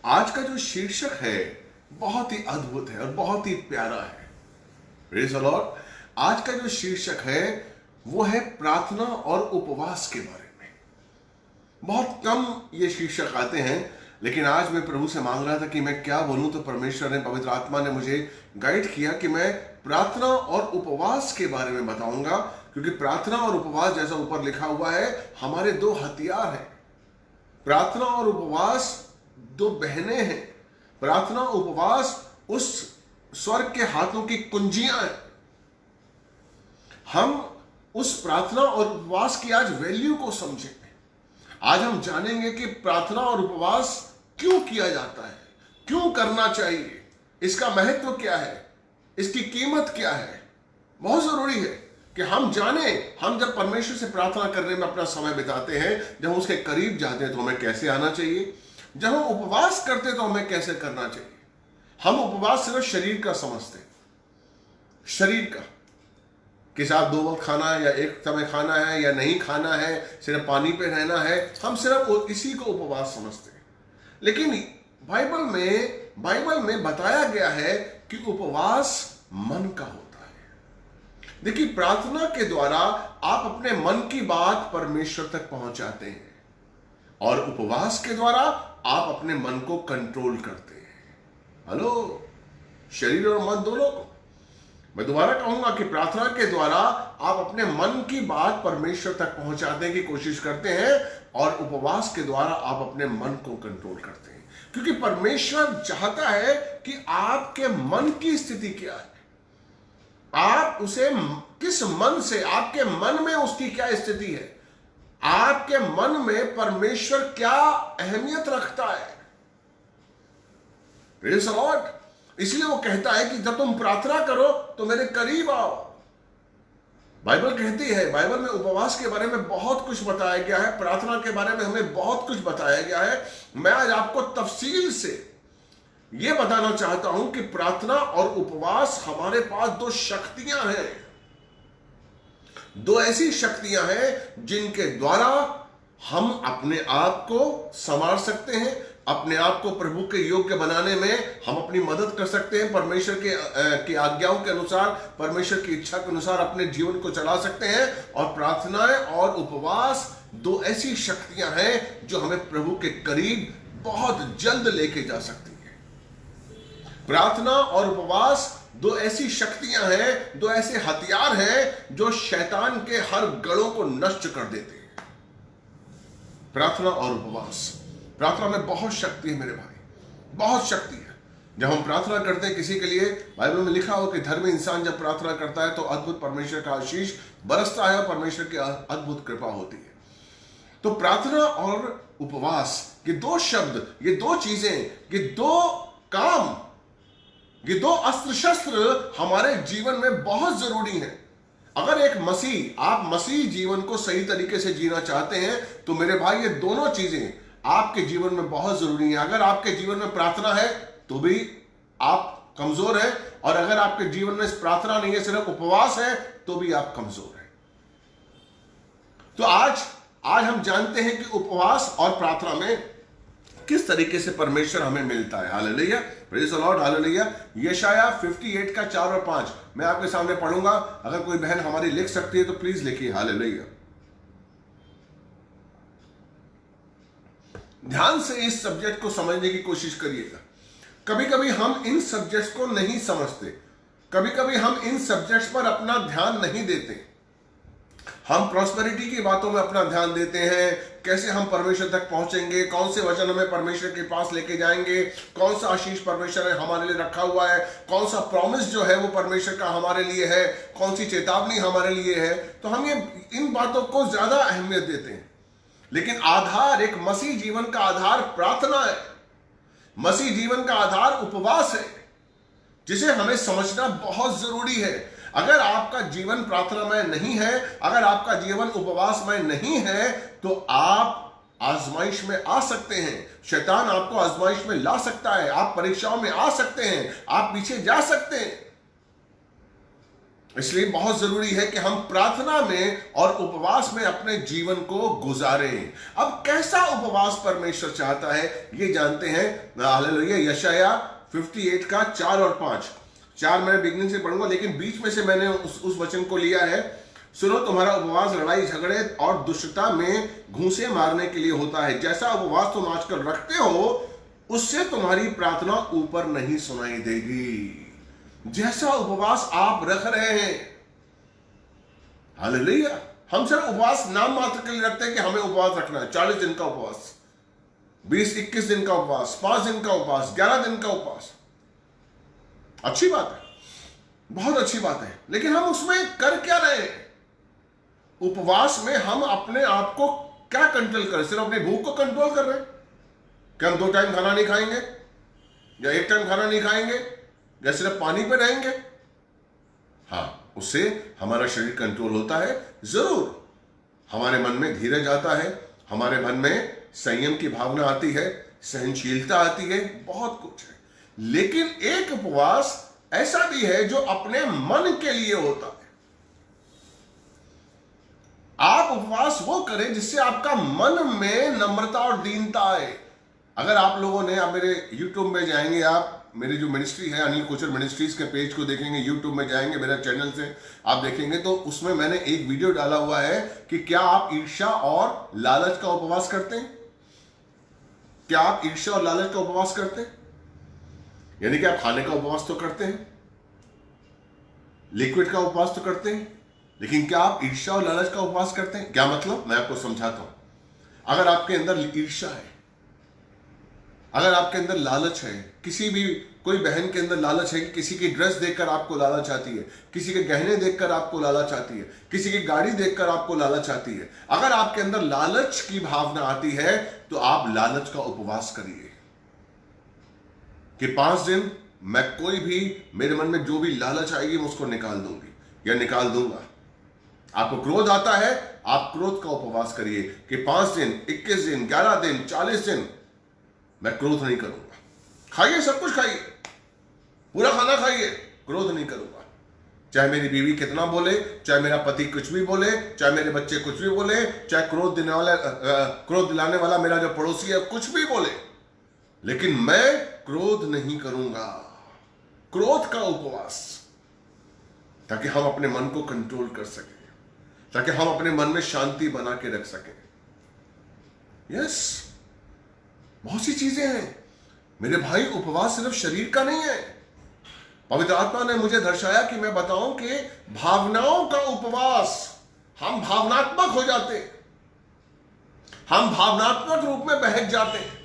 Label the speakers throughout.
Speaker 1: आज का जो शीर्षक है बहुत ही अद्भुत है और बहुत ही प्यारा है। Praise the Lord. आज का जो शीर्षक है वो है प्रार्थना और उपवास के बारे में। बहुत कम ये शीर्षक आते हैं, लेकिन आज मैं प्रभु से मांग रहा था कि मैं क्या बोलूं, तो परमेश्वर ने, पवित्र आत्मा ने मुझे गाइड किया कि मैं प्रार्थना और उपवास के बारे में बताऊंगा, क्योंकि प्रार्थना और उपवास जैसा ऊपर लिखा हुआ है हमारे दो हथियार हैं। प्रार्थना और उपवास दो बहनें हैं। प्रार्थना उपवास उस स्वर्ग के हाथों की कुंजियां हैं। हम उस प्रार्थना और उपवास की आज वैल्यू को समझेंगे। आज हम जानेंगे कि प्रार्थना और उपवास क्यों किया जाता है, क्यों करना चाहिए, इसका महत्व क्या है, इसकी कीमत क्या है। बहुत जरूरी है कि हम जाने, हम जब परमेश्वर से प्रार्थना करने में अपना समय बिताते हैं, जब हम उसके करीब जाते हैं तो हमें कैसे आना चाहिए, जब हम उपवास करते हैं तो हमें कैसे करना चाहिए। हम उपवास सिर्फ शरीर का समझते हैं, शरीर का, कि साहब 2 वक्त खाना है या एक समय खाना है या नहीं खाना है, सिर्फ पानी पे रहना है, हम सिर्फ इसी को उपवास समझते हैं। लेकिन बाइबल में बताया गया है कि उपवास मन का होता है। देखिए, प्रार्थना के द्वारा आप अपने मन की बात परमेश्वर तक पहुंचाते हैं, और उपवास के द्वारा आप अपने मन को कंट्रोल करते हैं। हेलो, शरीर और मन दोनों को। मैं दोबारा कहूंगा कि प्रार्थना के द्वारा आप अपने मन की बात परमेश्वर तक पहुंचाने की कोशिश करते हैं, और उपवास के द्वारा आप अपने मन को कंट्रोल करते हैं। क्योंकि परमेश्वर चाहता है कि आपके मन की स्थिति क्या है, आप उसे किस मन से, आपके मन में उसकी क्या स्थिति है, आपके मन में परमेश्वर क्या अहमियत रखता है। Praise the Lord. इसलिए वो कहता है कि जब तुम प्रार्थना करो तो मेरे करीब आओ। बाइबल कहती है, बाइबल में उपवास के बारे में बहुत कुछ बताया गया है, प्रार्थना के बारे में हमें बहुत कुछ बताया गया है। मैं आज आपको तफसील से यह बताना चाहता हूं कि प्रार्थना और उपवास हमारे पास दो शक्तियां हैं, दो ऐसी शक्तियां हैं जिनके द्वारा हम अपने आप को संवार सकते हैं, अपने आप को प्रभु के योग्य बनाने में हम अपनी मदद कर सकते हैं, परमेश्वर की आज्ञाओं के अनुसार, परमेश्वर की इच्छा के अनुसार अपने जीवन को चला सकते हैं। और प्रार्थनाएं और उपवास दो ऐसी शक्तियां हैं जो हमें प्रभु के करीब बहुत जल्द लेके जा सकती हैं। प्रार्थना और उपवास दो ऐसी शक्तियां हैं, दो ऐसे हथियार हैं जो शैतान के हर गढ़ों को नष्ट कर देते हैं। प्रार्थना और उपवास, प्रार्थना में बहुत शक्ति है मेरे भाई, बहुत शक्ति है। जब हम प्रार्थना करते हैं किसी के लिए, बाइबल में लिखा हो कि धर्मी इंसान जब प्रार्थना करता है तो अद्भुत परमेश्वर का आशीष बरसता है और परमेश्वर की अद्भुत कृपा होती है। तो प्रार्थना और उपवास, ये दो शब्द, ये दो चीजें, ये दो काम, ये दो अस्त्र शस्त्र हमारे जीवन में बहुत जरूरी हैं। अगर एक मसीह, आप मसीह जीवन को सही तरीके से जीना चाहते हैं तो मेरे भाई ये दोनों चीजें आपके जीवन में बहुत जरूरी है। अगर आपके जीवन में प्रार्थना है तो भी आप कमजोर हैं, और अगर आपके जीवन में प्रार्थना नहीं है, सिर्फ उपवास है, तो भी आप कमजोर हैं। तो आज हम जानते हैं कि उपवास और प्रार्थना में किस तरीके से परमेश्वर हमें मिलता है। Hallelujah, praise the lord, hallelujah. यशाया 58 का 4 और 5 मैं आपके सामने पढ़ूंगा। अगर कोई बहन हमारी लिख सकती है तो प्लीज लिखिए। हालेलुया। ध्यान से इस सब्जेक्ट को समझने की कोशिश करिएगा। कभी कभी हम इन सब्जेक्ट्स को नहीं समझते, कभी कभी हम इन सब्जेक्ट्स पर अपना ध्यान नहीं देते। हम प्रॉस्पेरिटी की बातों में अपना ध्यान देते हैं, कैसे हम परमेश्वर तक पहुंचेंगे, कौन से वचन हमें परमेश्वर के पास लेके जाएंगे, कौन सा आशीष परमेश्वर ने हमारे लिए रखा हुआ है, कौन सा प्रॉमिस जो है वो परमेश्वर का हमारे लिए है, कौन सी चेतावनी हमारे लिए है। तो हम ये इन बातों को ज्यादा अहमियत देते हैं। लेकिन आधार, एक मसीह जीवन का आधार प्रार्थना है, मसीह जीवन का आधार उपवास है, जिसे हमें समझना बहुत जरूरी है। अगर आपका जीवन प्रार्थनामय नहीं है, अगर आपका जीवन उपवासमय नहीं है, तो आप आजमाइश में आ सकते हैं। शैतान आपको आजमाइश में ला सकता है, आप परीक्षाओं में आ सकते हैं, आप पीछे जा सकते हैं। इसलिए बहुत जरूरी है कि हम प्रार्थना में और उपवास में अपने जीवन को गुजारें। अब कैसा उपवास परमेश्वर चाहता है ये जानते हैं। हालेलुया। यशाया 58 का 4 और 5। 4 मैं बिगनिंग से पढ़ूंगा, लेकिन बीच में से मैंने उस वचन को लिया है। सुनो, तुम्हारा उपवास लड़ाई झगड़े और दुष्टता में घूंसे मारने के लिए होता है। जैसा उपवास तुम आजकल रखते हो उससे तुम्हारी प्रार्थना ऊपर नहीं सुनाई देगी। जैसा उपवास आप रख रहे हैं, हालेलुया। हम सिर्फ उपवास नाम मात्र के लिए रखते हैं कि हमें उपवास रखना है। 40 दिन का उपवास, 20-21 दिन का उपवास, 5 दिन का उपवास, 11 दिन का उपवास, अच्छी बात है, बहुत अच्छी बात है, लेकिन हम उसमें कर क्या रहे हैं? उपवास में हम अपने आप को क्या कंट्रोल करें? सिर्फ अपनी भूख को कंट्रोल कर रहे हैं कि हम 2 टाइम खाना नहीं खाएंगे या 1 टाइम खाना नहीं खाएंगे या सिर्फ पानी पे रहेंगे? हाँ, उससे हमारा शरीर कंट्रोल होता है जरूर। हमारे मन में धीरज आता है, हमारे मन में संयम की भावना आती है, सहनशीलता आती है, बहुत कुछ है। लेकिन एक उपवास ऐसा भी है जो अपने मन के लिए होता है। आप उपवास वो करें जिससे आपका मन में नम्रता और दीनता आए। अगर आप लोगों ने, आप मेरे YouTube में जाएंगे, आप मेरी जो मिनिस्ट्री है अनिल कोचर मिनिस्ट्रीज के पेज को देखेंगे, YouTube में जाएंगे मेरा चैनल से आप देखेंगे, तो उसमें मैंने एक वीडियो डाला हुआ है कि क्या आप ईर्ष्या और लालच का उपवास करते हैं? क्या आप ईर्ष्या और लालच का उपवास करते हैं? यानी कि आप खाने का उपवास तो करते हैं, लिक्विड का उपवास तो करते हैं, लेकिन क्या आप ईर्ष्या और लालच का उपवास करते हैं? क्या मतलब, मैं आपको समझाता हूं। अगर आपके अंदर ईर्ष्या है, अगर आपके अंदर लालच है, किसी भी कोई बहन के अंदर लालच है कि किसी की ड्रेस देखकर आपको लालच आती है, किसी के गहने देखकर आपको लालच आती है, किसी की गाड़ी देखकर आपको लालच आती है, अगर आपके अंदर लालच की भावना आती है तो आप लालच का उपवास करिए कि 5 दिन मैं कोई भी, मेरे मन में जो भी लालच आएगी मैं उसको निकाल दूंगी या निकाल दूंगा। आपको क्रोध आता है, आप क्रोध का उपवास करिए कि 5 दिन, 21 दिन, 11 दिन, 40 दिन मैं क्रोध नहीं करूंगा। खाइए, सब कुछ खाइए, पूरा खाना खाइए, क्रोध नहीं करूंगा। चाहे मेरी बीवी कितना बोले, चाहे मेरा पति कुछ भी बोले, चाहे मेरे बच्चे कुछ भी बोले, चाहे क्रोध दिलाने वाला मेरा जो पड़ोसी है कुछ भी बोले, लेकिन मैं क्रोध नहीं करूंगा। क्रोध का उपवास, ताकि हम अपने मन को कंट्रोल कर सकें, ताकि हम अपने मन में शांति बना के रख सकें। यस, बहुत सी चीजें हैं मेरे भाई। उपवास सिर्फ शरीर का नहीं है। पवित्र आत्मा ने मुझे दर्शाया कि मैं बताऊं कि भावनाओं का उपवास, हम भावनात्मक हो जाते हैं, हम भावनात्मक रूप में बह जाते हैं,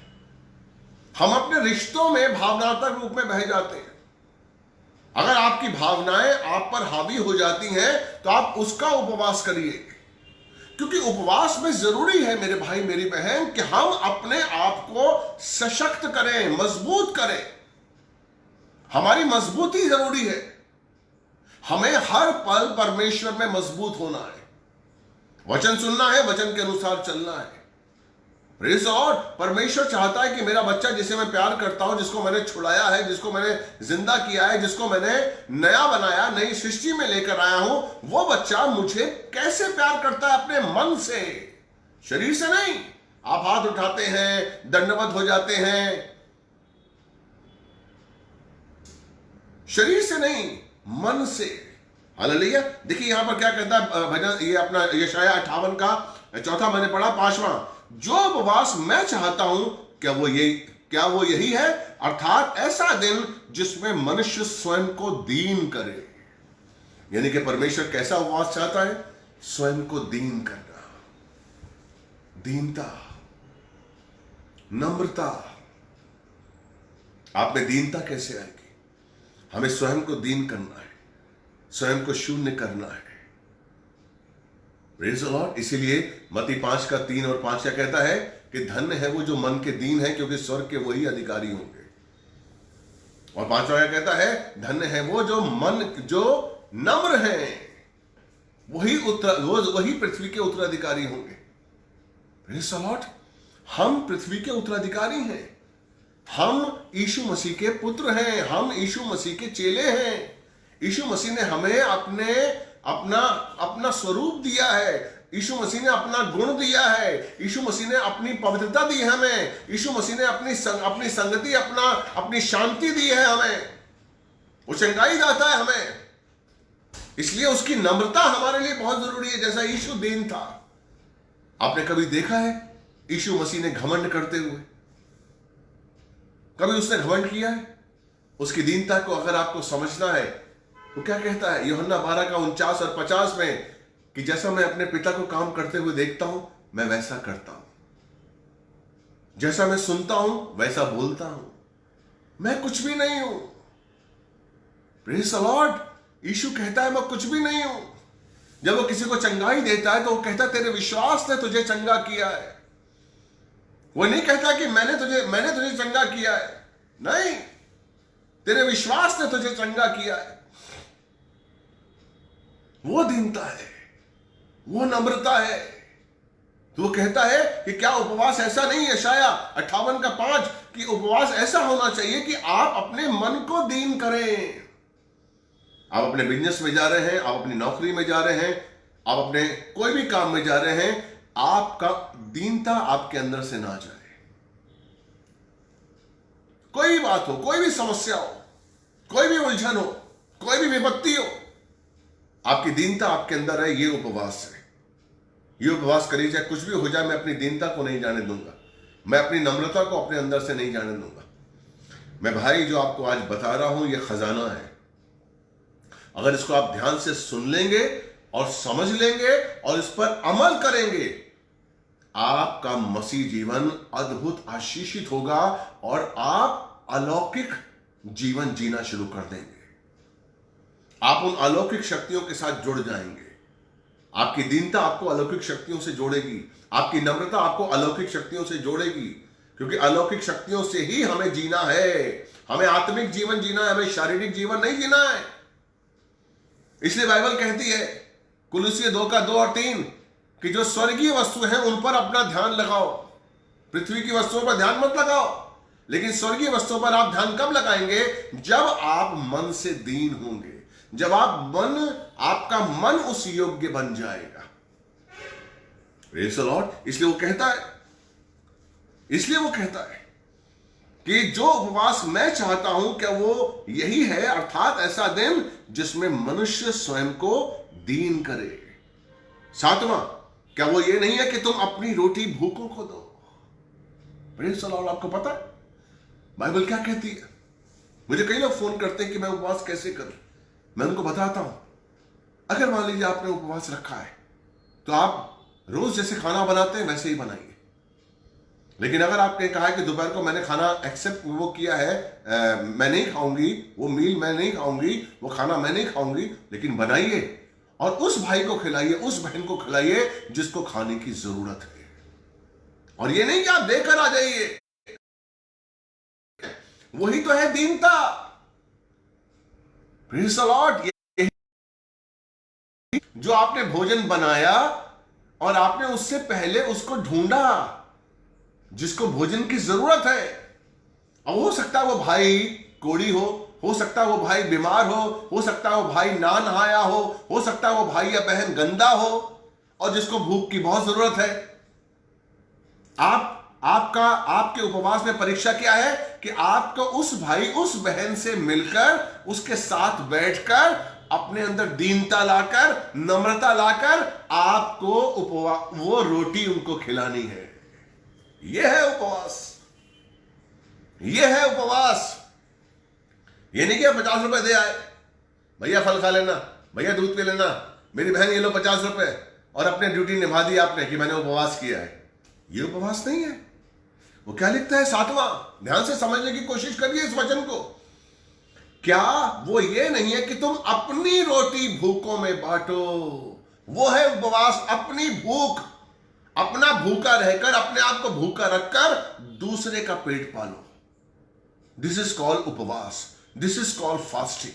Speaker 1: हम अपने रिश्तों में भावनात्मक रूप में बह जाते हैं। अगर आपकी भावनाएं आप पर हावी हो जाती हैं तो आप उसका उपवास करिए, क्योंकि उपवास में जरूरी है मेरे भाई मेरी बहन कि हम अपने आप को सशक्त करें, मजबूत करें। हमारी मजबूती जरूरी है। हमें हर पल परमेश्वर में मजबूत होना है, वचन सुनना है, वचन के अनुसार चलना है। Praise God. परमेश्वर चाहता है कि मेरा बच्चा जिसे मैं प्यार करता हूं, जिसको मैंने छुड़ाया है, जिसको मैंने जिंदा किया है, जिसको मैंने नया बनाया, नई सृष्टि में लेकर आया हूं, वो बच्चा मुझे कैसे प्यार करता है? अपने मन से, शरीर से नहीं। आप हाथ उठाते हैं, दंडवत हो जाते हैं, शरीर से नहीं, मन से। हालेलुया। देखिए यहां पर क्या कहता है भजन, ये अपना यशाया 58 का 4 मैंने पढ़ा, 5वां, जो उपवास मैं चाहता हूं क्या वो यही है, अर्थात ऐसा दिन जिसमें मनुष्य स्वयं को दीन करे। यानी कि परमेश्वर कैसा उपवास चाहता है? स्वयं को दीन करना, दीनता, नम्रता। आप में दीनता कैसे आएगी? हमें स्वयं को दीन करना है, स्वयं को शून्य करना है। Praise the Lord. इसीलिए मत्ती 5 का 3 और 5 क्या कहता है कि धन्य है वो जो मन के दीन है, क्योंकि स्वर्ग के वही अधिकारी होंगे। और 5वां क्या कहता है? धन्य है वो जो नम्र हैं, वही पृथ्वी के उत्तराधिकारी होंगे। Praise the Lord. हम पृथ्वी के उत्तराधिकारी हैं, हम यीशु मसीह के पुत्र हैं, हम यीशु मसीह के चेले हैं। यीशु मसीह ने हमें अपने अपना अपना स्वरूप दिया है। यीशु मसीह ने अपना गुण दिया है। यीशु मसीह ने अपनी पवित्रता दी है हमें। यीशु मसीह ने अपनी संगति, अपनी शांति दी है हमें। वो चंगाई दाता है हमें, इसलिए उसकी नम्रता हमारे लिए बहुत जरूरी है। जैसा यीशु दीन था। आपने कभी देखा है यीशु मसीह ने घमंड करते हुए? कभी उसने घमंड किया है? उसकी दीनता को अगर आपको समझना है तो क्या कहता है यूहन्ना 12 का 49 और 50 में कि जैसा मैं अपने पिता को काम करते हुए देखता हूं, मैं वैसा करता हूं। जैसा मैं सुनता हूं वैसा बोलता हूं। मैं कुछ भी नहीं हूं। Praise the Lord. यीशु कहता है मैं कुछ भी नहीं हूं। जब वो किसी को चंगाई देता है तो वो कहता है तेरे विश्वास ने तुझे चंगा किया है। वो नहीं कहता कि मैंने तुझे चंगा किया है। नहीं, तेरे विश्वास ने तुझे चंगा किया है। वो दीनता है, वो नम्रता है। तो वो कहता है कि क्या उपवास ऐसा नहीं है, यशायाह 58 का 5 कि उपवास ऐसा होना चाहिए कि आप अपने मन को दीन करें। आप अपने बिजनेस में जा रहे हैं, आप अपनी नौकरी में जा रहे हैं, आप अपने कोई भी काम में जा रहे हैं, आपका दीनता आपके अंदर से ना जाए। कोई भी बात हो, कोई भी समस्या हो, कोई भी उलझन हो, कोई भी विपत्ति हो, आपकी दीनता आपके अंदर है। ये उपवास है। ये उपवास करिए, चाहे कुछ भी हो जाए, मैं अपनी दीनता को नहीं जाने दूंगा। मैं अपनी नम्रता को अपने अंदर से नहीं जाने दूंगा। मैं भाई जो आपको आज बता रहा हूं, यह खजाना है। अगर इसको आप ध्यान से सुन लेंगे और समझ लेंगे और इस पर अमल करेंगे, आपका मसीह जीवन अद्भुत आशीषित होगा और आप अलौकिक जीवन जीना शुरू कर देंगे। आप उन अलौकिक शक्तियों के साथ जुड़ जाएंगे। आपकी दीनता आपको अलौकिक शक्तियों से जोड़ेगी। आपकी नम्रता आपको अलौकिक शक्तियों से जोड़ेगी, क्योंकि अलौकिक शक्तियों से ही हमें जीना है। हमें आत्मिक जीवन जीना है, हमें शारीरिक जीवन नहीं जीना है। इसलिए बाइबल कहती है कुलुस्सी 2 का 2 और 3 कि जो स्वर्गीय वस्तु है उन पर अपना ध्यान लगाओ। पृथ्वी की वस्तुओं पर ध्यान मत लगाओ, लेकिन स्वर्गीय वस्तुओं पर आप ध्यान कब लगाएंगे? जब आप मन से दीन होंगे, जब आपका मन उस योग्य बन जाएगा। Praise the Lord. इसलिए वो कहता है कि जो उपवास मैं चाहता हूं, क्या वो यही है, अर्थात ऐसा दिन जिसमें मनुष्य स्वयं को दीन करे। 7वां, क्या वो ये नहीं है कि तुम अपनी रोटी भूखों को दो? Praise the Lord. आपको पता है बाइबल क्या कहती है? मुझे कई लोग फोन करते हैं कि मैं उपवास कैसे करूं। मैं उनको बताता हूं, अगर मान लीजिए आपने उपवास रखा है तो आप रोज जैसे खाना बनाते हैं वैसे ही बनाइए। लेकिन अगर आपने कहा है कि दोपहर को मैंने खाना एक्सेप्ट वो किया है, मैं नहीं खाऊंगी, वो मील मैं नहीं खाऊंगी, वो खाना मैं नहीं खाऊंगी, लेकिन बनाइए और उस भाई को खिलाइए, उस बहन को खिलाइए जिसको खाने की जरूरत है। और ये नहीं कि आप देकर आ जाइए। वही तो है दीनता। Praise the Lord. जो आपने भोजन बनाया और आपने उससे पहले उसको ढूंढा जिसको भोजन की जरूरत है। अब हो सकता है वो भाई कोढ़ी हो सकता है वो भाई बीमार हो सकता है वो भाई ना नहाया हो सकता है वो भाई या बहन गंदा हो और जिसको भूख की बहुत जरूरत है। आपके उपवास में परीक्षा क्या है कि आपको उस भाई उस बहन से मिलकर उसके साथ बैठकर अपने अंदर दीनता लाकर, नम्रता लाकर आपको वो रोटी उनको खिलानी है। यह है उपवास। यह है उपवास। ये नहीं कि 50 रुपए दे आए, भैया फल खा लेना, भैया दूध पी लेना, मेरी बहन ये लो 50 रुपए और अपने ड्यूटी निभा दी आपने कि मैंने उपवास किया है। ये उपवास नहीं है। वो क्या लिखता है 7वां, ध्यान से समझने की कोशिश करिए इस वचन को। क्या वो ये नहीं है कि तुम अपनी रोटी भूखों में बांटो? वो है उपवास। अपनी भूख, अपना भूखा रहकर, अपने आप को भूखा रखकर दूसरे का पेट पालो। दिस इज कॉल्ड उपवास। This is called fasting.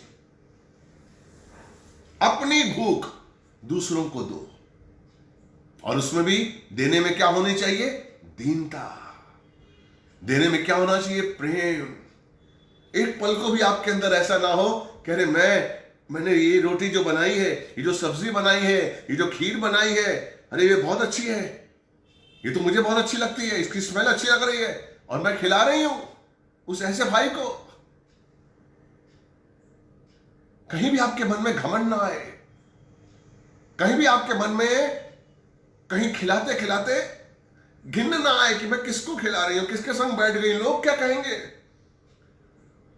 Speaker 1: अपनी भूख दूसरों को दो, और उसमें भी देने में क्या होनी चाहिए? दीनता। देने में क्या होना चाहिए? प्रेम। एक पल को भी आपके अंदर ऐसा ना हो कि अरे मैंने ये रोटी जो बनाई है, ये जो सब्जी बनाई है, ये जो खीर बनाई है, अरे ये बहुत अच्छी है, ये तो मुझे बहुत अच्छी लगती है, इसकी स्मेल अच्छी लग रही है और मैं खिला रही हूं उस ऐसे भाई को। कहीं भी आपके मन में घमंड ना आए, कहीं भी आपके मन में कहीं खिलाते खिलाते घिन ना आए कि मैं किसको खिला रही हूं, किसके संग बैठ गई, लोग क्या कहेंगे,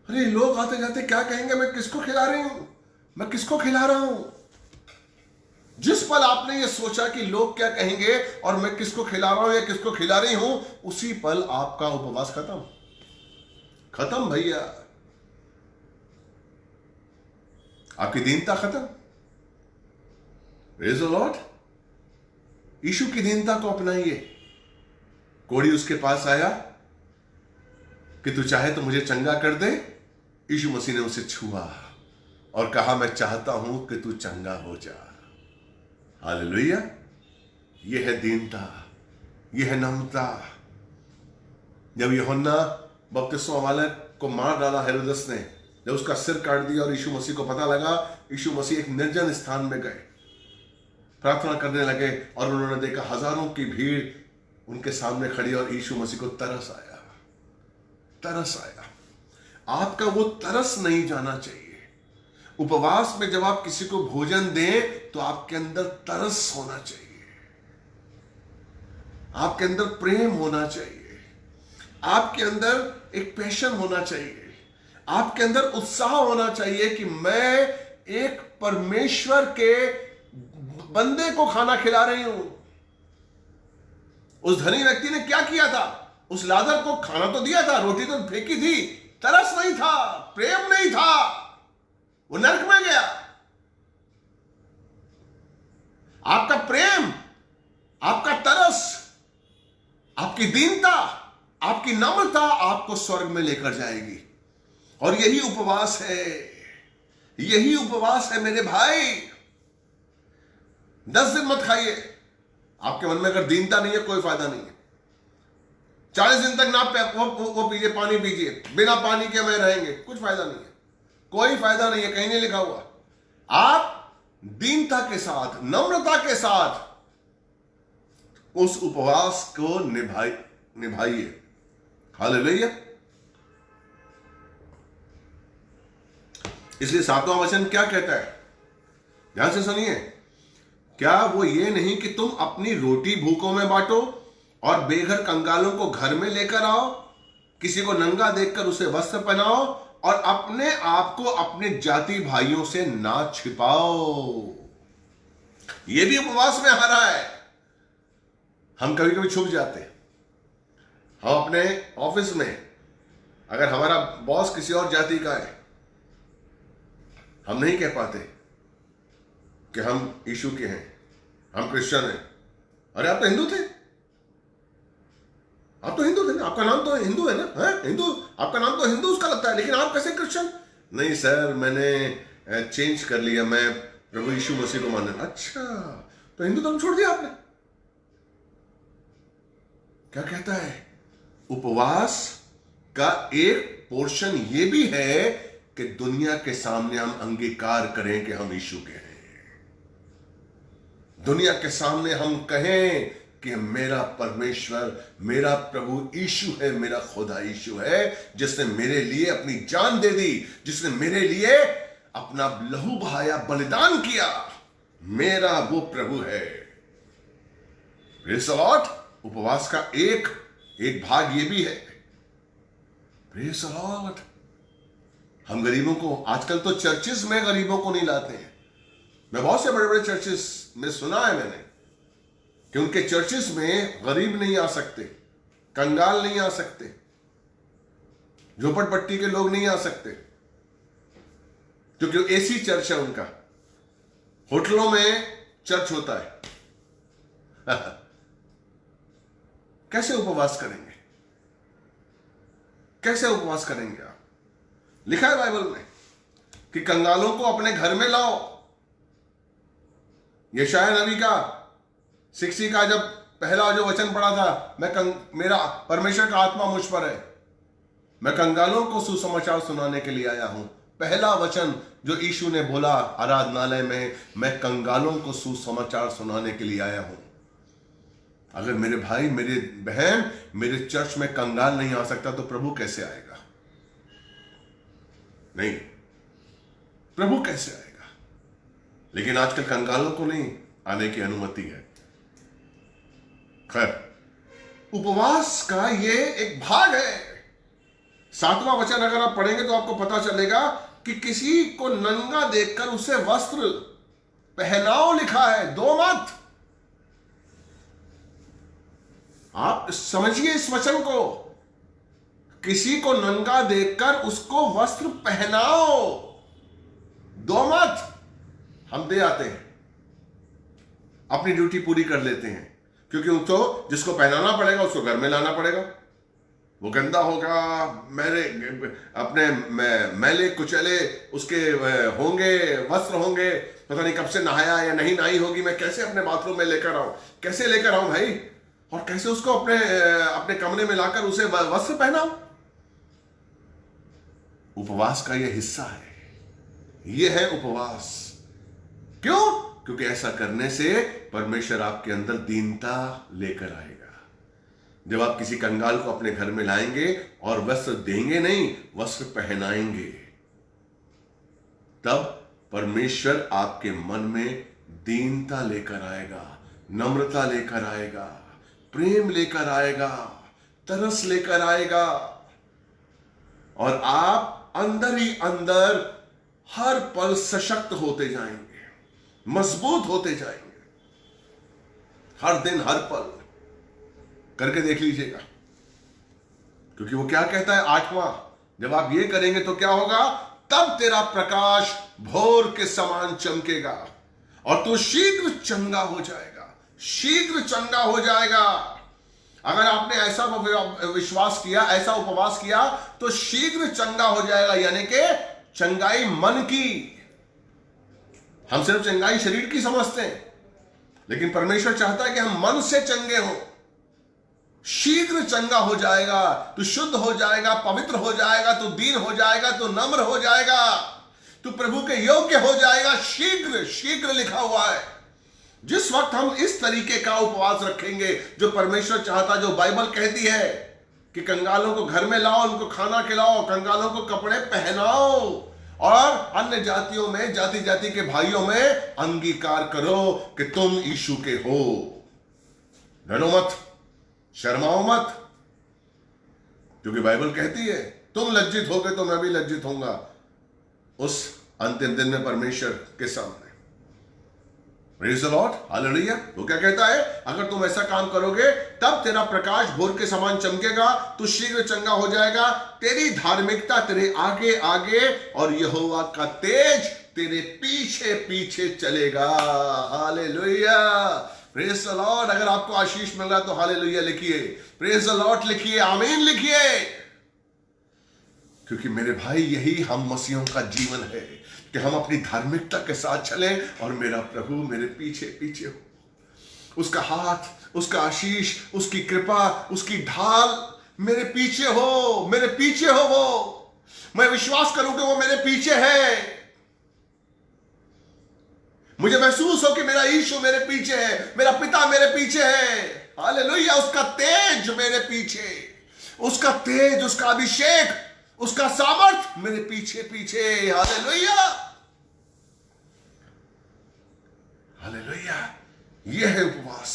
Speaker 1: अरे लोग आते जाते क्या कहेंगे, मैं किसको खिला रही हूं, मैं किसको खिला रहा हूं। जिस पल आपने ये सोचा कि लोग क्या कहेंगे और मैं किसको खिला रहा हूं या किसको खिला रही हूं, उसी पल आपका उपवास खत्म, खत्म भैया, आपकी दीनता खत्म। Praise the Lord. यीशु की दीनता को अपनाइए। कोढ़ी उसके पास आया कि तू चाहे तो मुझे चंगा कर दे। यीशु मसीह ने उसे छुआ और कहा मैं चाहता हूं कि तू चंगा हो जा। हालेलुया। यह है दीनता, यह है नम्रता। जब यूहन्ना बपतिस्मा वाले को मार डाला हेरोदेस ने, जब उसका सिर काट दिया और यीशु मसीह को पता लगा, यीशु मसीह एक निर्जन स्थान में गए, प्रार्थना करने लगे और उन्होंने देखा हजारों की भीड़ उनके सामने खड़ी और यीशु मसीह को तरस आया, तरस आया। आपका वो तरस नहीं जाना चाहिए। उपवास में जब आप किसी को भोजन दें तो आपके अंदर तरस होना चाहिए, आपके अंदर प्रेम होना चाहिए, आपके अंदर एक पैशन होना चाहिए, आपके अंदर उत्साह होना चाहिए कि मैं एक परमेश्वर के बंदे को खाना खिला रही हूं। उस धनी व्यक्ति ने क्या किया था? उस लाजर को खाना तो दिया था, रोटी तो फेंकी थी, तरस नहीं था, प्रेम नहीं था, वो नरक में गया। आपका प्रेम, आपका तरस, आपकी दीनता, आपकी नम्रता आपको स्वर्ग में लेकर जाएगी। और यही उपवास है, यही उपवास है मेरे भाई। 10 दिन मत खाइए। आपके मन में अगर दीनता नहीं है कोई फायदा नहीं है। 40 दिन तक ना वो पीजिए, पानी पीजिए, बिना पानी के में रहेंगे, कुछ फायदा नहीं है, कोई फायदा नहीं है, कहीं नहीं लिखा हुआ। आप दीनता के साथ, नम्रता के साथ उस उपवास को निभाइए। हालेलुया। इसलिए 7वां वचन क्या कहता है? ध्यान से सुनिए। क्या वो ये नहीं कि तुम अपनी रोटी भूखों में बांटो और बेघर कंगालों को घर में लेकर आओ, किसी को नंगा देखकर उसे वस्त्र पहनाओ और अपने आप को अपने जाति भाइयों से ना छिपाओ। ये भी उपवास में आ रहा है। हम कभी कभी छुप जाते हैं। हम अपने ऑफिस में अगर हमारा बॉस किसी और जाति का है, हम नहीं कह पाते कि हम यीशु के हैं, हम क्रिश्चियन हैं। अरे आप तो हिंदू थे, आप तो हिंदू थे ना, आपका नाम तो हिंदू है ना, है हिंदू, आपका नाम तो हिंदू उसका लगता है, लेकिन आप कैसे क्रिश्चियन? नहीं सर, मैंने चेंज कर लिया, मैं प्रभु यीशु मसीह को मानने। अच्छा, तो हिंदू धर्म छोड़ दिया आपने? क्या कहता है? उपवास का एक पोर्शन ये भी है कि दुनिया के सामने हम अंगीकार करें कि हम यीशु के हैं। दुनिया के सामने हम कहें कि मेरा परमेश्वर, मेरा प्रभु यीशु है, मेरा खुदा यीशु है, जिसने मेरे लिए अपनी जान दे दी, जिसने मेरे लिए अपना लहू बहाया, बलिदान किया, मेरा वो प्रभु है। Praise the Lord. उपवास का एक भाग ये भी है। Praise the Lord. हम गरीबों को, आजकल तो चर्चिस में गरीबों को नहीं लाते हैं। मैं बहुत से बड़े बड़े चर्चिस में सुना है मैंने कि उनके चर्चिस में गरीब नहीं आ सकते, कंगाल नहीं आ सकते, झोपड़पट्टी के लोग नहीं आ सकते, क्योंकि एसी चर्च है उनका। होटलों में चर्च होता है। कैसे उपवास करेंगे? कैसे उपवास करेंगे आप? लिखा है बाइबल में कि कंगालों को अपने घर में लाओ। यशायाह नबी का 60 का जब पहला जो वचन पढ़ा था, मेरा परमेश्वर का आत्मा मुझ पर है, मैं कंगालों को सुसमाचार सुनाने के लिए आया हूं। पहला वचन जो यीशु ने बोला आराधनालय में, मैं कंगालों को सुसमाचार सुनाने के लिए आया हूं। अगर मेरे भाई, मेरे बहन, मेरे चर्च में कंगाल नहीं आ सकता तो प्रभु कैसे आएगा? नहीं, प्रभु कैसे आएगा? लेकिन आजकल कंगालों को नहीं आने की अनुमति है। खैर, उपवास का ये एक भाग है। 7वां वचन अगर आप पढ़ेंगे तो आपको पता चलेगा कि किसी को नंगा देखकर उसे वस्त्र पहनाओ लिखा है, दो मत। आप समझिए इस वचन को, किसी को नंगा देखकर उसको वस्त्र पहनाओ, दो मत। हम दे आते हैं, अपनी ड्यूटी पूरी कर लेते हैं, क्योंकि उनको जिसको पहनाना पड़ेगा उसको घर में लाना पड़ेगा। वो गंदा होगा, मेरे अपने मैले कुचले उसके होंगे, वस्त्र होंगे, पता नहीं कब से नहाया या नहीं नहाई होगी, मैं कैसे अपने बाथरूम में लेकर आऊं, कैसे लेकर आऊं भाई, और कैसे उसको अपने कमरे में लाकर उसे वस्त्र पहनाऊं। उपवास का यह हिस्सा है, यह है उपवास। क्यों? क्योंकि ऐसा करने से परमेश्वर आपके अंदर दीनता लेकर आएगा। जब आप किसी कंगाल को अपने घर में लाएंगे और वस्त्र देंगे नहीं, वस्त्र पहनाएंगे, तब परमेश्वर आपके मन में दीनता लेकर आएगा, नम्रता लेकर आएगा, प्रेम लेकर आएगा, तरस लेकर आएगा, और आप अंदर ही अंदर हर पल सशक्त होते जाएंगे, मजबूत होते जाएंगे, हर दिन हर पल। करके देख लीजिएगा, क्योंकि वो क्या कहता है 8वां, जब आप ये करेंगे तो क्या होगा? तब तेरा प्रकाश भोर के समान चमकेगा और तू शीघ्र चंगा हो जाएगा, शीघ्र चंगा हो जाएगा। अगर आपने ऐसा विश्वास किया, ऐसा उपवास किया, तो शीघ्र चंगा हो जाएगा। यानी कि चंगाई मन की। हम सिर्फ चंगाई शरीर की समझते हैं, लेकिन परमेश्वर चाहता है कि हम मन से चंगे हों। शीघ्र चंगा हो जाएगा, तू शुद्ध हो जाएगा, पवित्र हो जाएगा, तू दीन हो जाएगा, तू नम्र हो जाएगा, तू प्रभु के योग्य हो जाएगा। शीघ्र, शीघ्र लिखा हुआ है। जिस वक्त हम इस तरीके का उपवास रखेंगे जो परमेश्वर चाहता, जो बाइबल कहती है कि कंगालों को घर में लाओ, उनको खाना खिलाओ, कंगालों को कपड़े पहनाओ, और अन्य जातियों में, जाति जाति के भाइयों में अंगीकार करो कि तुम यीशु के हो। डरो मत, शर्माओ मत, क्योंकि बाइबल कहती है तुम लज्जित होगे तो मैं भी लज्जित होऊंगा उस अंतिम दिन में परमेश्वर के सामने। Praise the lord, hallelujah. वो क्या कहता है? अगर तुम ऐसा काम करोगे तब तेरा प्रकाश भोर के समान चमकेगा, तू शीघ्र चंगा हो जाएगा, तेरी धार्मिकता तेरे आगे आगे और यहोवा का तेज तेरे पीछे पीछे चलेगा। Hallelujah, praise the Lord. अगर आपको आशीष मिल रहा है तो हालेलुया लिखिए, प्रेज़ द लॉर्ड लिखिए, आमीन लिखिए, क्योंकि मेरे भाई यही हम मसीहों का जीवन है कि हम अपनी धार्मिकता के साथ चलें और मेरा प्रभु मेरे पीछे पीछे हो। उसका हाथ, उसका आशीष, उसकी कृपा, उसकी ढाल मेरे पीछे हो, मेरे पीछे हो। वो मैं विश्वास करूं कि वो मेरे पीछे है। मुझे महसूस हो कि मेरा यीशु मेरे पीछे है, मेरा पिता मेरे पीछे है। हालेलुया, उसका तेज मेरे पीछे, उसका तेज, उसका अभिषेक, उसका सामर्थ मेरे पीछे पीछे। Hallelujah, hallelujah. यह है उपवास,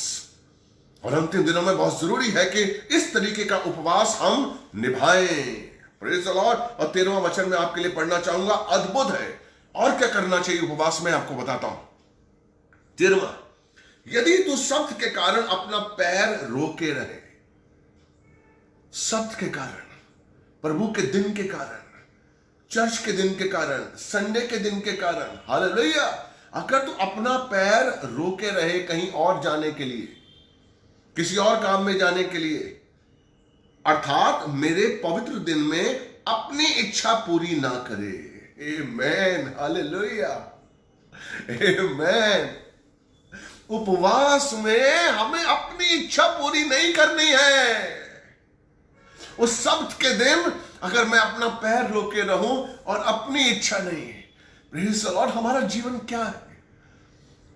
Speaker 1: और अंतिम दिनों में बहुत जरूरी है कि इस तरीके का उपवास हम निभाएं। Praise the Lord. और 13वां वचन में आपके लिए पढ़ना चाहूंगा, अद्भुत है। और क्या करना चाहिए उपवास में, आपको बताता हूं। 13वां, यदि तू सब्त के कारण अपना पैर रोके रहे, सब्त के कारण, प्रभु के दिन के कारण, चर्च के दिन के कारण, संडे के दिन के कारण, हालेलुया, अगर तू अपना पैर रोके रहे कहीं और जाने के लिए, किसी और काम में जाने के लिए, अर्थात मेरे पवित्र दिन में अपनी इच्छा पूरी ना करे। आमेन, हालेलुया, आमेन। उपवास में हमें अपनी इच्छा पूरी नहीं करनी है। उस सब्त के दिन अगर मैं अपना पैर रोके रहूं और अपनी इच्छा नहीं, प्रेज़ द लॉर्ड, हमारा जीवन क्या है?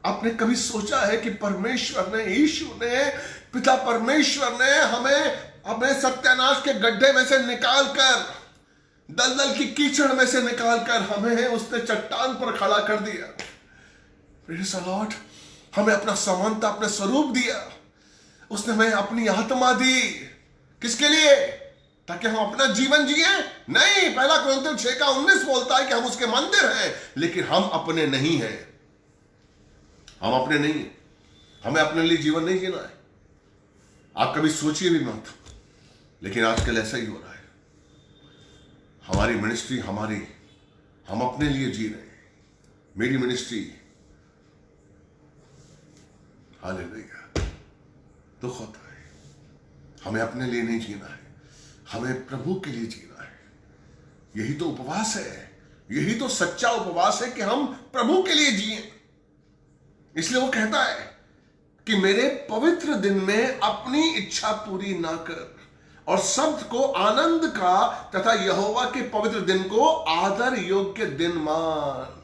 Speaker 1: आपने कभी सोचा है कि परमेश्वर ने, यीशु ने, पिता परमेश्वर ने हमें अपने सत्यानाश के गड्ढे में से निकालकर, दलदल की कीचड़ में से निकालकर हमें उसने चट्टान पर खड़ा कर दिया। प्रेज़ द लॉर्ड, हमें अपना समानता, अपना स्वरूप दिया। उसने हमें अपनी आत्मा दी। किसके लिए? ताकि हम अपना जीवन जिए? नहीं। पहला कुरिन्थियों 6:19 बोलता है कि हम उसके मंदिर हैं, लेकिन हम अपने नहीं हैं। हम अपने नहीं हैं। हमें अपने लिए जीवन नहीं जीना है। आप कभी सोचिए भी मत, लेकिन आजकल ऐसा ही हो रहा है। हमारी मिनिस्ट्री, हम अपने लिए जी रहे हैं। मेरी मिनिस्ट्री, हालेलुया, दुख होता है। हमें अपने लिए नहीं जीना है, हमें प्रभु के लिए जीना है। यही तो उपवास है, यही तो सच्चा उपवास है कि हम प्रभु के लिए जिए। इसलिए वो कहता है कि मेरे पवित्र दिन में अपनी इच्छा पूरी ना कर, और शब्द को आनंद का तथा यहोवा के पवित्र दिन को आदर योग्य दिन मान।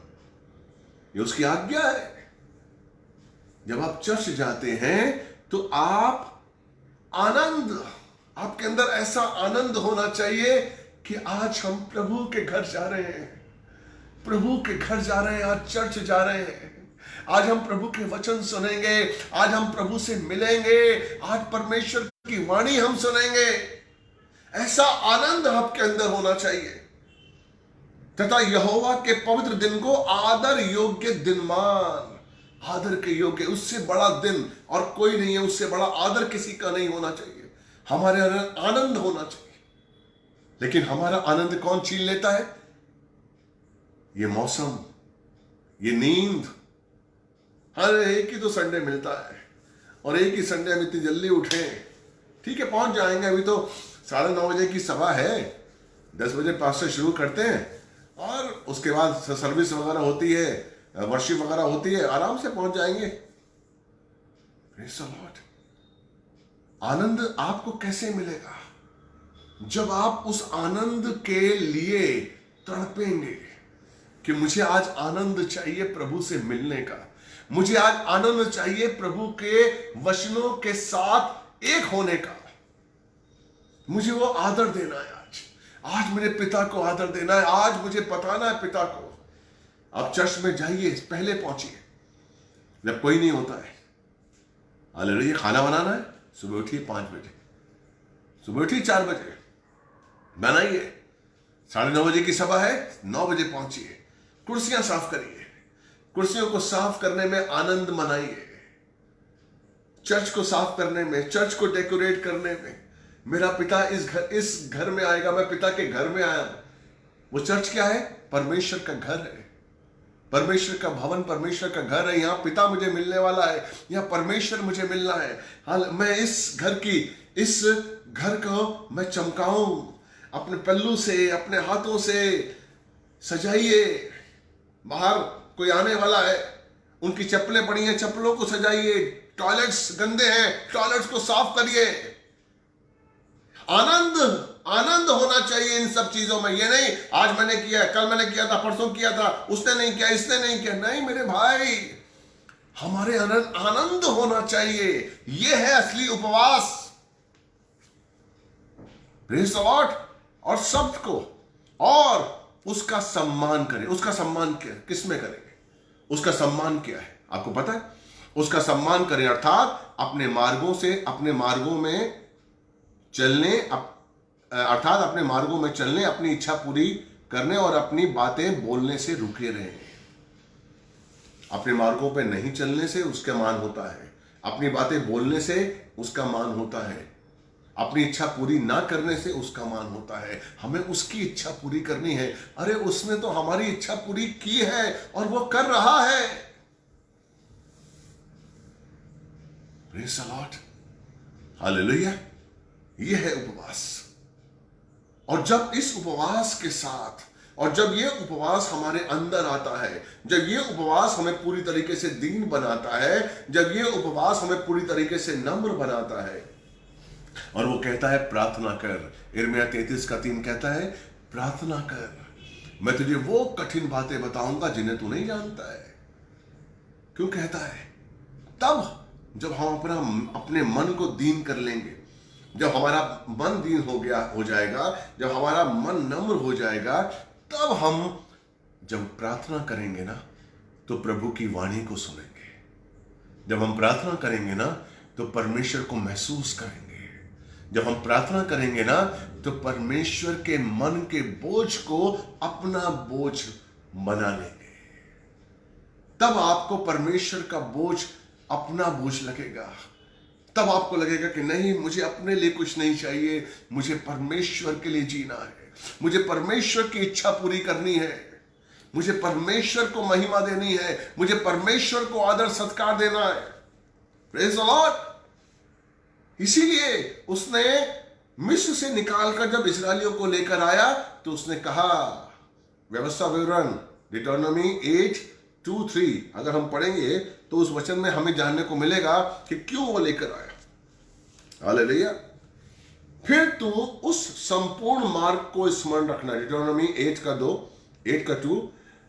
Speaker 1: ये उसकी आज्ञा है। जब आप चर्च जाते हैं तो आप आनंद, आपके अंदर ऐसा आनंद होना चाहिए कि आज हम प्रभु के घर जा रहे हैं, प्रभु के घर जा रहे हैं, आज चर्च जा रहे हैं, आज हम प्रभु के वचन सुनेंगे, आज हम प्रभु से मिलेंगे, आज परमेश्वर की वाणी हम सुनेंगे। ऐसा आनंद आपके अंदर होना चाहिए। तथा यहोवा के पवित्र दिन को आदर योग्य दिन मान। आदर के योग्य, उससे बड़ा दिन और कोई नहीं है, उससे बड़ा आदर किसी का नहीं होना चाहिए। हमारे अंदर आनंद होना चाहिए। लेकिन हमारा आनंद कौन छीन लेता है? ये मौसम, ये नींद। हर एक ही तो संडे मिलता है, और एक ही संडे हम इतनी जल्दी उठे, ठीक है पहुंच जाएंगे, अभी तो 9:30 बजे की सभा है, 10 बजे पास्टर शुरू करते हैं, और उसके बाद सर्विस वगैरह होती है, वर्शिप वगैरह होती है, आराम से पहुंच जाएंगे। Praise the Lord. आनंद आपको कैसे मिलेगा? जब आप उस आनंद के लिए तड़पेंगे कि मुझे आज आनंद चाहिए प्रभु से मिलने का, मुझे आज आनंद चाहिए प्रभु के वचनों के साथ एक होने का, मुझे वो आदर देना है। आज मेरे पिता को आदर देना है, आज मुझे बताना है पिता को। आप चर्च में जाइए, पहले पहुंचिए जब कोई नहीं होता है। हालेलुया। खाना बनाना है, सुबह उठिए 5 बजे, सुबह उठिए 4 बजे बनाइए। 9:30 बजे की सभा है, 9 बजे पहुंचिए। कुर्सियां साफ करिए, कुर्सियों को साफ करने में आनंद मनाइए। चर्च को साफ करने में, चर्च को डेकोरेट करने में, मेरा पिता इस घर में आएगा, मैं पिता के घर में आया। वो चर्च क्या है? परमेश्वर का घर है, परमेश्वर का भवन, परमेश्वर का घर है। यहाँ पिता मुझे मिलने वाला है, यहाँ परमेश्वर मुझे मिलना है। हाल मैं इस घर को मैं चमकाऊं अपने पल्लू से, अपने हाथों से सजाइए। बाहर कोई आने वाला है, उनकी चप्पलें पड़ी हैं, चप्पलों को सजाइए। टॉयलेट्स गंदे हैं, टॉयलेट्स को साफ करिए। आनंद होना चाहिए इन सब चीजों में। ये नहीं आज मैंने किया, कल मैंने किया था, परसों किया था, उसने नहीं किया, इसने नहीं किया। नहीं मेरे भाई, हमारे आनंद होना चाहिए। ये है असली उपवास। Praise the Lord. और शब्द को और उसका सम्मान करें। उसका सम्मान क्या, किस में करेंगे? उसका सम्मान क्या है आपको पता है? उसका सम्मान करें अर्थात अपने मार्गों में चलने, अर्थात अपने मार्गों में चलने, अपनी इच्छा पूरी करने और अपनी बातें बोलने से रुके रहें। अपने मार्गों पे नहीं चलने से उसका मान होता है, अपनी बातें बोलने से उसका मान होता है, अपनी इच्छा पूरी ना करने से उसका मान होता है। हमें उसकी इच्छा पूरी करनी है। अरे उसने तो हमारी इच्छा पूरी की है और वो कर रहा है। Praise the lord. हालेलुया। ये है उपवास। और जब इस उपवास के साथ, और जब ये उपवास हमारे अंदर आता है, जब ये उपवास हमें पूरी तरीके से दीन बनाता है, जब ये उपवास हमें पूरी तरीके से नम्र बनाता है, और वो कहता है प्रार्थना कर। यिर्मयाह 33:3 कहता है प्रार्थना कर, मैं तुझे वो कठिन बातें बताऊंगा जिन्हें तू नहीं जानता है। क्यों कहता है? तब जब हम अपने मन को दीन कर लेंगे, जब हमारा मन दीन हो जाएगा, जब हमारा मन नम्र हो जाएगा, तब हम जब प्रार्थना करेंगे ना तो प्रभु की वाणी को सुनेंगे। जब हम प्रार्थना करेंगे ना तो परमेश्वर को महसूस करेंगे। जब हम प्रार्थना करेंगे ना तो परमेश्वर के मन के बोझ को अपना बोझ बना लेंगे। तब आपको परमेश्वर का बोझ अपना बोझ लगेगा। तब आपको लगेगा कि नहीं, मुझे अपने लिए कुछ नहीं चाहिए, मुझे परमेश्वर के लिए जीना है, मुझे परमेश्वर की इच्छा पूरी करनी है, मुझे परमेश्वर को महिमा देनी है, मुझे परमेश्वर को आदर सत्कार देना है। Praise the Lord. इसीलिए उसने मिस्र से निकालकर जब इस्राएलियों को लेकर आया तो उसने कहा, व्यवस्था विवरण डिटोनॉमी 8:2-3 अगर हम पढ़ेंगे तो उस वचन में हमें जानने को मिलेगा कि क्यों वो लेकर आया। हालेलुया। फिर तू उस संपूर्ण मार्ग को स्मरण रखना, डिटोनॉमी 8:2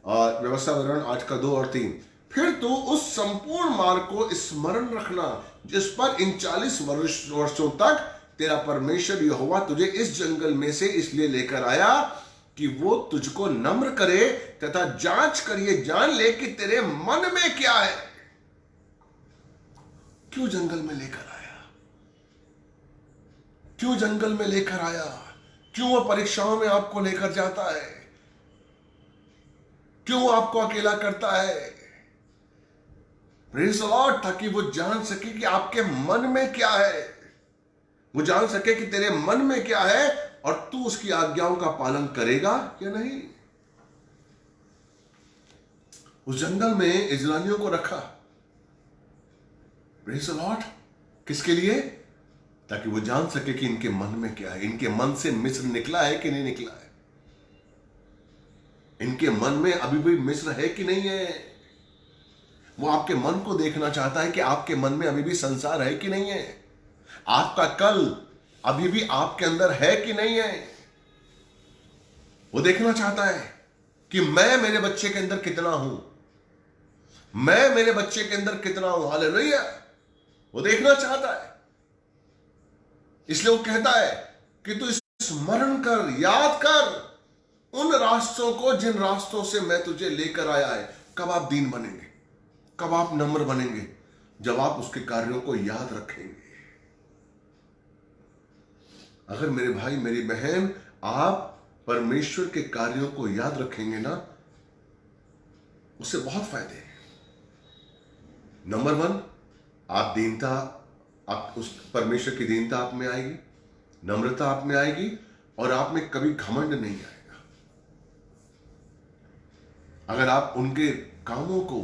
Speaker 1: और व्यवस्था विवरण 8:2 और 3। फिर तू उस संपूर्ण मार्ग को स्मरण रखना जिस पर इन 40 वर्षों तक तेरा परमेश्वर यहोवा तुझे इस जंगल में से इसलिए लेकर आया कि वो तुझको नम्र करे तथा जांच कर ये जान ले कि तेरे मन में क्या है। क्यों जंगल में लेकर आया? क्यों जंगल में लेकर आया? क्यों वो परीक्षाओं में आपको लेकर जाता है? क्यों आपको अकेला करता है? Praise the Lord. ताकि वो जान सके कि आपके मन में क्या है, वो जान सके कि तेरे मन में क्या है और तू उसकी आज्ञाओं का पालन करेगा या नहीं। उस जंगल में इस्राएलियों को रखा, प्रेज़ द लॉर्ड, किसके लिए? ताकि वो जान सके कि इनके मन में क्या है, इनके मन से मिस्र निकला है कि नहीं निकला है, इनके मन में अभी भी मिस्र है कि नहीं है। वो आपके मन को देखना चाहता है कि आपके मन में अभी भी संसार है कि नहीं है, आपका कल अभी भी आपके अंदर है कि नहीं है। वो देखना चाहता है कि मैं मेरे बच्चे के अंदर कितना हूं, मैं मेरे बच्चे के अंदर कितना हूं। हालेलुया। वो देखना चाहता है। इसलिए वो कहता है कि तू स्मरण कर, याद कर उन रास्तों को जिन रास्तों से मैं तुझे लेकर आया है। कब आप दीन बनेंगे, कब आप नम्र बनेंगे? जब आप उसके कार्यों को याद रखेंगे। अगर मेरे भाई मेरी बहन आप परमेश्वर के कार्यों को याद रखेंगे ना, उससे बहुत फायदे हैं। नंबर 1, आप दीनता, आप उस परमेश्वर की दीनता आप में आएगी, नम्रता आप में आएगी और आप में कभी घमंड नहीं आएगा। अगर आप उनके कामों को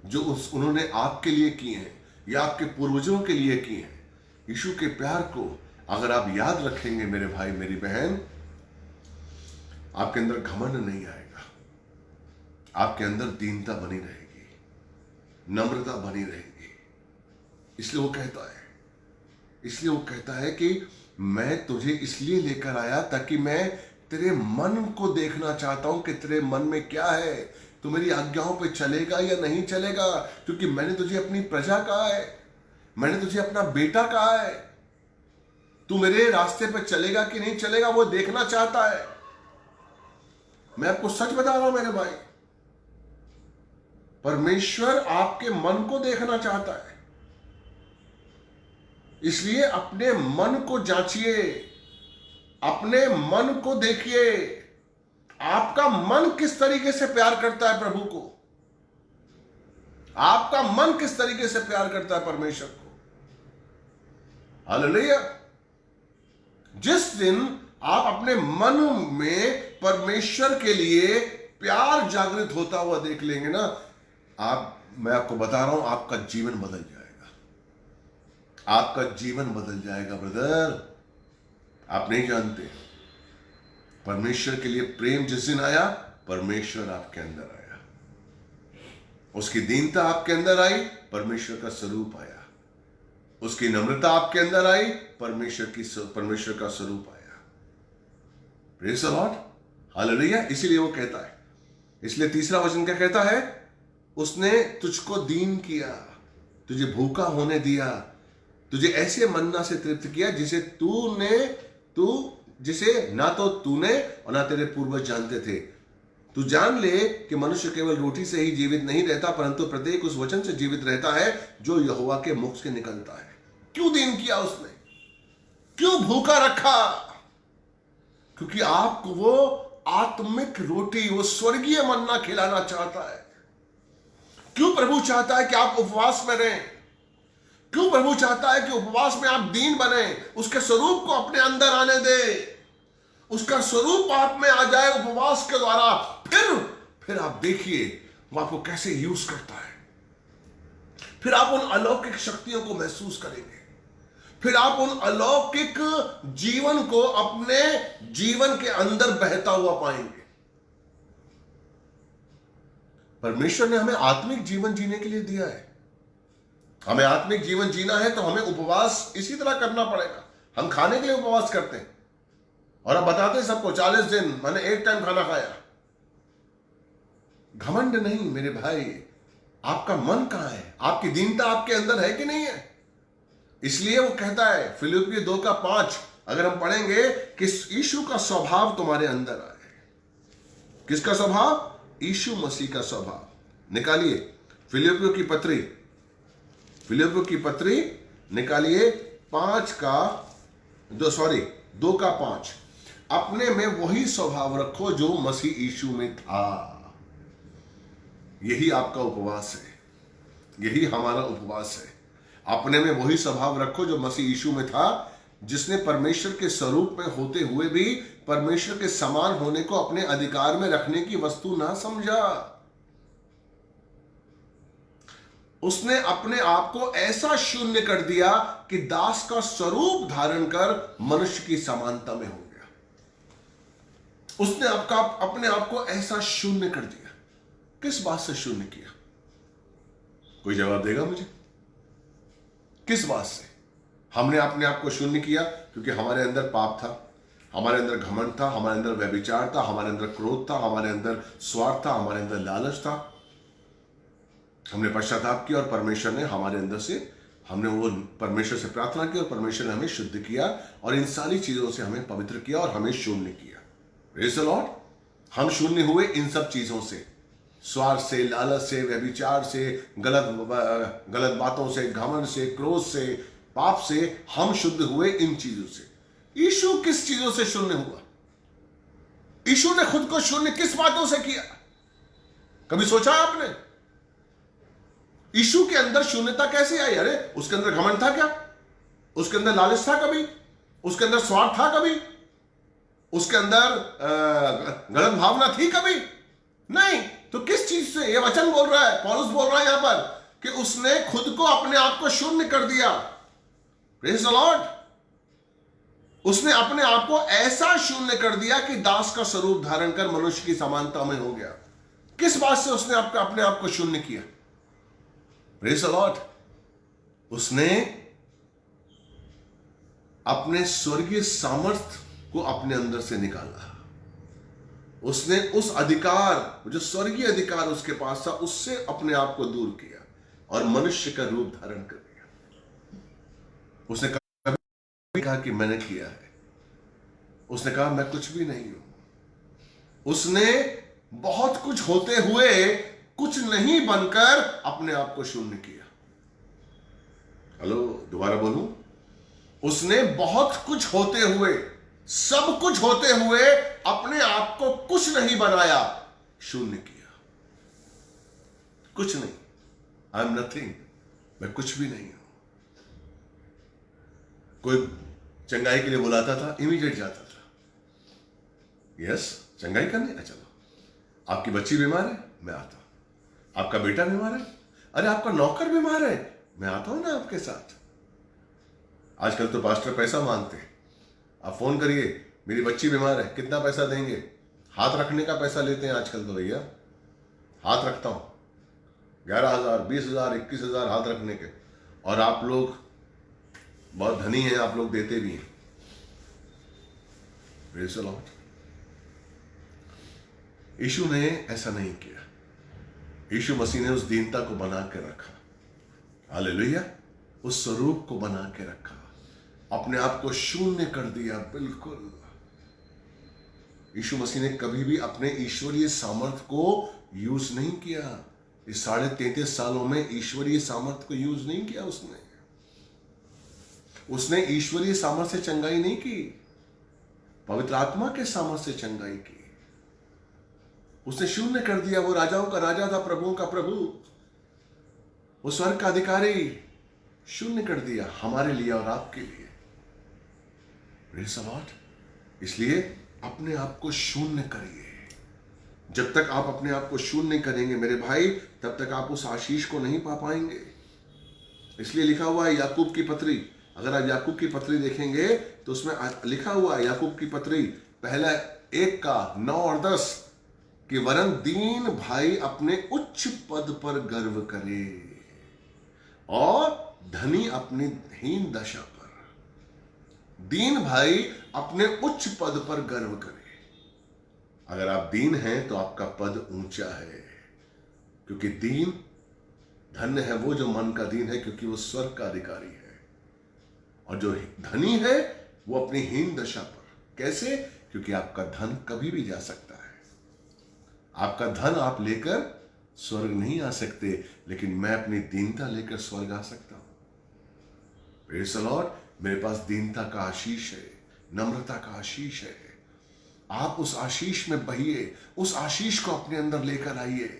Speaker 1: जो उन्होंने आपके लिए किए हैं या आपके पूर्वजों के लिए किए हैं, यीशु के प्यार को अगर आप याद रखेंगे मेरे भाई मेरी बहन, आपके अंदर घमंड नहीं आएगा, आपके अंदर दीनता बनी रहेगी, नम्रता बनी रहेगी। इसलिए वो कहता है कि मैं तुझे इसलिए लेकर आया ताकि मैं तेरे मन को देखना चाहता हूं कि तेरे मन में क्या है, तू मेरी आज्ञाओं पे चलेगा या नहीं चलेगा। क्योंकि मैंने तुझे अपनी प्रजा कहा है, मैंने तुझे अपना बेटा कहा है, तू मेरे रास्ते पे चलेगा कि नहीं चलेगा, वो देखना चाहता है। मैं आपको सच बता रहा हूं मेरे भाई, परमेश्वर आपके मन को देखना चाहता है। इसलिए अपने मन को जांचिए, अपने मन को देखिए, आपका मन किस तरीके से प्यार करता है प्रभु को, आपका मन किस तरीके से प्यार करता है परमेश्वर को। हालेलुया। जिस दिन आप अपने मन में परमेश्वर के लिए प्यार जागृत होता हुआ देख लेंगे ना, मैं आपको बता रहा हूं, आपका जीवन बदल जाएगा, आपका जीवन बदल जाएगा ब्रदर। आप नहीं जानते, परमेश्वर के लिए प्रेम जिस दिन आया, परमेश्वर आपके अंदर आया, उसकी दीनता आपके अंदर आई, परमेश्वर का स्वरूप आया। उसकी नम्रता आपके अंदर आई, परमेश्वर का स्वरूप आया। Praise the lord, hallelujah. इसीलिए वो कहता है, इसलिए तीसरा वचन क्या कहता है? उसने तुझको दीन किया, तुझे भूखा होने दिया, तुझे ऐसे मन्ना से तृप्त किया जिसे ना तो तूने और ना तेरे पूर्वज जानते थे। तू जान ले कि मनुष्य केवल रोटी से ही जीवित नहीं रहता, परंतु प्रत्येक उस वचन से जीवित रहता है जो यहोवा के मुख से निकलता है। क्यों दीन किया उसने? क्यों भूखा रखा? क्योंकि आपको वो आत्मिक रोटी, वो स्वर्गीय मन्ना खिलाना चाहता है। क्यों प्रभु चाहता है कि आप उपवास में रहें? क्यों प्रभु चाहता है कि उपवास में आप दीन बने? उसके स्वरूप को अपने अंदर आने दे, उसका स्वरूप आप में आ जाए उपवास के द्वारा। फिर आप देखिए वो आपको कैसे यूज करता है। फिर आप उन अलौकिक शक्तियों को महसूस करेंगे। फिर आप उन अलौकिक जीवन को अपने जीवन के अंदर बहता हुआ पाएंगे। परमेश्वर ने हमें आत्मिक जीवन जीने के लिए दिया है। हमें आत्मिक जीवन जीना है तो हमें उपवास इसी तरह करना पड़ेगा। हम खाने के लिए उपवास करते हैं और अब बताते हैं सबको 40 दिन मैंने एक टाइम खाना खाया। घमंड नहीं मेरे भाई, आपका मन कहां है? आपकी दीनता आपके अंदर है कि नहीं है? इसलिए वो कहता है फिलिप्पियों 2:5, अगर हम पढ़ेंगे कि यीशु का स्वभाव तुम्हारे अंदर आए। किसका स्वभाव? यीशु मसीह का स्वभाव। निकालिए फिलिप्पियों की पत्री निकालिए 2:5। अपने में वही स्वभाव रखो जो मसीह यीशु में था। यही आपका उपवास है, यही हमारा उपवास है। अपने में वही स्वभाव रखो जो मसीह यीशु में था, जिसने परमेश्वर के स्वरूप में होते हुए भी परमेश्वर के समान होने को अपने अधिकार में रखने की वस्तु ना समझा। उसने अपने आप को ऐसा शून्य कर दिया कि दास का स्वरूप धारण कर मनुष्य की समानता में हो गया। उसने अपने आप को ऐसा शून्य कर दिया। किस बात से शून्य किया? कोई जवाब देगा मुझे? किस बात से हमने अपने आप को शून्य किया? क्योंकि हमारे अंदर पाप था, हमारे अंदर घमंड था, हमारे अंदर व्यभिचार था, हमारे अंदर क्रोध था, हमारे अंदर स्वार्थ था, हमारे अंदर लालच था। हमने पश्चाताप किया और परमेश्वर ने हमारे अंदर से परमेश्वर से प्रार्थना की और परमेश्वर ने हमें शुद्ध किया और इन सारी चीजों से हमें पवित्र किया और हमें शून्य किया। Praise the Lord. हम शून्य हुए इन सब चीजों से, स्वार्थ से, लालच से, व्यभिचार से, गलत बातों से, घमंड से, क्रोध से, पाप से हम शुद्ध हुए इन चीजों से। यीशु किस चीजों से शून्य हुआ? यीशु ने खुद को शून्य किस बातों से किया? कभी सोचा आपने? यीशु के अंदर शून्यता कैसे आई? अरे उसके अंदर घमंड था क्या? उसके अंदर लालच था कभी? उसके अंदर स्वार्थ था कभी? उसके अंदर गलत भावना थी कभी? नहीं। तो किस चीज से यह वचन बोल रहा है, पौलुस बोल रहा है यहां पर कि उसने खुद को, अपने आप को शून्य कर दिया। Praise the Lord. उसने अपने आप को ऐसा शून्य कर दिया कि दास का स्वरूप धारण कर मनुष्य की समानता में हो गया। किस बात से उसने अपने आप को शून्य किया? Praise the Lord. उसने अपने स्वर्गीय सामर्थ्य को अपने अंदर से निकाला। उसने उस अधिकार, जो स्वर्गीय अधिकार उसके पास था, उससे अपने आप को दूर किया और मनुष्य का रूप धारण कर लिया। उसने कभी कहा कि मैंने किया है। उसने कहा मैं कुछ भी नहीं हूं। उसने बहुत कुछ होते हुए कुछ नहीं बनकर अपने आप को शून्य किया। हेलो, दोबारा बोलूं। उसने बहुत कुछ होते हुए, सब कुछ होते हुए अपने आप को कुछ नहीं बनाया, शून्य किया। कुछ नहीं, आई एम नथिंग, मैं कुछ भी नहीं हूं। कोई चंगाई के लिए बुलाता था, इमीडिएट जाता था। यस, चंगाई करने, चलो। आपकी बच्ची बीमार है, मैं आता हूं। आपका बेटा बीमार है, अरे आपका नौकर बीमार है, मैं आता हूं ना आपके साथ। आजकल तो पास्टर पैसा मांगते हैं। आप फोन करिए, मेरी बच्ची बीमार है, कितना पैसा देंगे? हाथ रखने का पैसा लेते हैं आजकल तो भैया। हाथ रखता हूं 11,000, 20,000, 21,000 हाथ रखने के। और आप लोग बहुत धनी हैं आप लोग, देते भी हैं। Praise the Lord। यीशु ने ऐसा नहीं किया। यीशु मसीह ने उस दीनता को बना के रखा, हालेलुया, उस स्वरूप को बना के रखा, अपने आप को शून्य कर दिया। बिल्कुल, यीशु मसीह ने कभी भी अपने ईश्वरीय सामर्थ को यूज नहीं किया। इस 33.5 सालों में ईश्वरीय सामर्थ को यूज नहीं किया उसने ईश्वरीय सामर्थ से चंगाई नहीं की, पवित्र आत्मा के सामर्थ से चंगाई की। उसने शून्य कर दिया। वो राजाओं का राजा था, प्रभुओं का प्रभु, वो स्वर्ग का अधिकारी, शून्य कर दिया हमारे लिए और आपके लिए। Praise the Lord. इसलिए अपने आप को शून्य करिए। जब तक आप अपने आप को शून्य करेंगे मेरे भाई, तब तक आप उस आशीष को नहीं पा पाएंगे। इसलिए लिखा हुआ है याकूब की पत्री, अगर आप याकूब की पत्री देखेंगे तो उसमें लिखा हुआ है, याकूब की पत्री पहला 1:9 और 10, कि वरन दीन भाई अपने उच्च पद पर गर्व करे और धनी अपनी हीन दशा पर। दीन भाई अपने उच्च पद पर गर्व करे। अगर आप दीन हैं तो आपका पद ऊंचा है, क्योंकि दीन, धन्य है वो जो मन का दीन है, क्योंकि वो स्वर्ग का अधिकारी है। और जो धनी है वो अपनी हीन दशा पर। कैसे? क्योंकि आपका धन कभी भी जा सकता है। आपका धन आप लेकर स्वर्ग नहीं आ सकते, लेकिन मैं अपनी दीनता लेकर स्वर्ग आ सकता हूं। Praise the Lord. मेरे पास दीनता का आशीष है, नम्रता का आशीष है। आप उस आशीष में बहिए, उस आशीष को अपने अंदर लेकर आइए।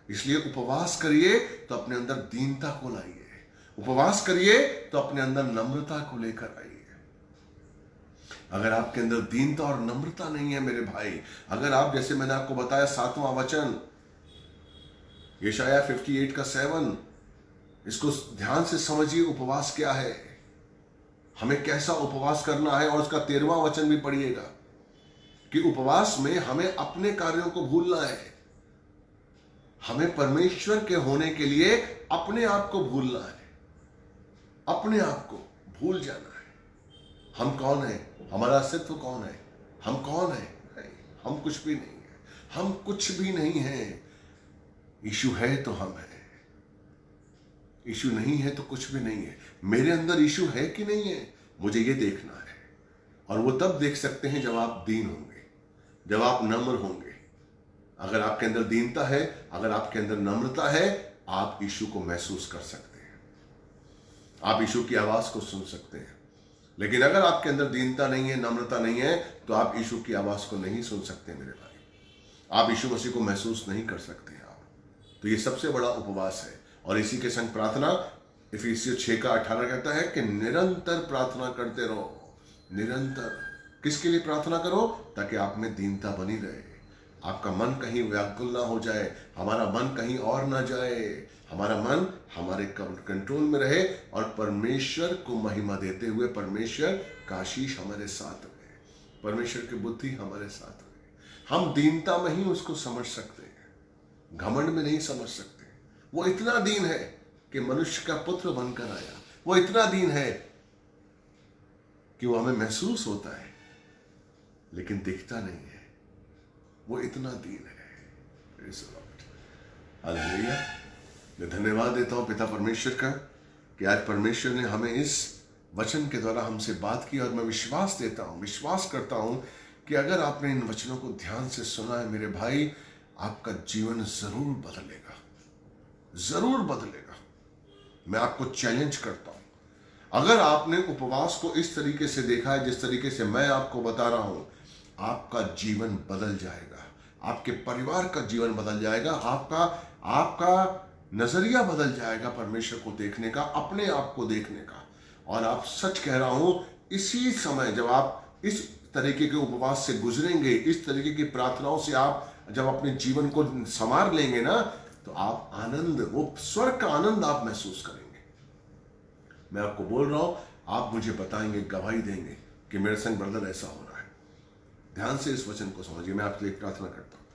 Speaker 1: इसलिए उपवास करिए तो अपने अंदर दीनता को लाइए, उपवास करिए तो अपने अंदर नम्रता को लेकर आइए। अगर आपके अंदर दीनता और नम्रता नहीं है मेरे भाई, अगर आप, जैसे मैंने आपको बताया 7वां वचन यशाया 58 का 7, इसको ध्यान से समझिए। उपवास क्या है, हमें कैसा उपवास करना है, और उसका 13वां वचन भी पढ़िएगा कि उपवास में हमें अपने कार्यों को भूलना है। हमें परमेश्वर के होने के लिए अपने आप को भूलना है, अपने आप को भूल जाना है। हम कौन है, हमारा अस्तित्व कौन है, हम कौन है? हम कुछ भी नहीं है, हम कुछ भी नहीं है। यीशु है तो हम है, यीशु नहीं है तो कुछ भी नहीं है। मेरे अंदर यीशु है कि नहीं है, मुझे ये देखना है। और वो तब देख सकते हैं जब आप दीन होंगे, जब आप नम्र होंगे। अगर आपके अंदर दीनता है, अगर आपके अंदर नम्रता है, आप यीशु को महसूस कर सकते हैं, आप यीशु की आवाज को सुन सकते हैं। लेकिन अगर आपके अंदर दीनता नहीं है, नम्रता नहीं है, तो आप यीशु की आवाज को नहीं सुन सकते मेरे भाई। आप यीशु मसीह को महसूस नहीं कर सकते आप। तो ये सबसे बड़ा उपवास है। और इसी के संग प्रार्थना, इफिसियों 6:18 कहता है कि निरंतर प्रार्थना करते रहो। निरंतर किसके लिए प्रार्थना करो? ताकि आप में दीनता बनी रहे, आपका मन कहीं व्याकुल ना हो जाए, हमारा मन कहीं और ना जाए, हमारा मन हमारे कंट्रोल में रहे और परमेश्वर को महिमा देते हुए परमेश्वर का आशीष हमारे साथ रहे, परमेश्वर की बुद्धि हमारे साथ रहे। हम दीनता में ही उसको समझ सकते हैं, घमंड में नहीं समझ सकते। वो इतना दीन है कि मनुष्य का पुत्र बनकर आया। वो इतना दीन है कि वो हमें महसूस होता है लेकिन दिखता नहीं है। वो इतना दीन है। हालेलुया। मैं धन्यवाद देता हूं पिता परमेश्वर का कि आज परमेश्वर ने हमें इस वचन के द्वारा हमसे बात की। और मैं विश्वास देता हूं, विश्वास करता हूं कि अगर आपने इन वचनों को ध्यान से सुना है मेरे भाई, आपका जीवन जरूर बदलेगा, जरूर बदलेगा। मैं आपको चैलेंज करता हूं, अगर आपने उपवास को इस तरीके से देखा है जिस तरीके से मैं आपको बता रहा हूं, आपका जीवन बदल जाएगा, आपके परिवार का जीवन बदल जाएगा, आपका नजरिया बदल जाएगा परमेश्वर को देखने का, अपने आप को देखने का। और आप सच कह रहा हूं, इसी समय जब आप इस तरीके के उपवास से गुजरेंगे, इस तरीके की प्रार्थनाओं से आप जब अपने जीवन को संवार लेंगे ना, तो आप आनंद, वो स्वर्ग का आनंद आप महसूस करेंगे। मैं आपको बोल रहा हूं, आप मुझे बताएंगे, गवाही देंगे कि मेरे संग ब्रदर ऐसा हो रहा है। ध्यान से इस वचन को समझिए। मैं आपके लिए प्रार्थना करता हूं।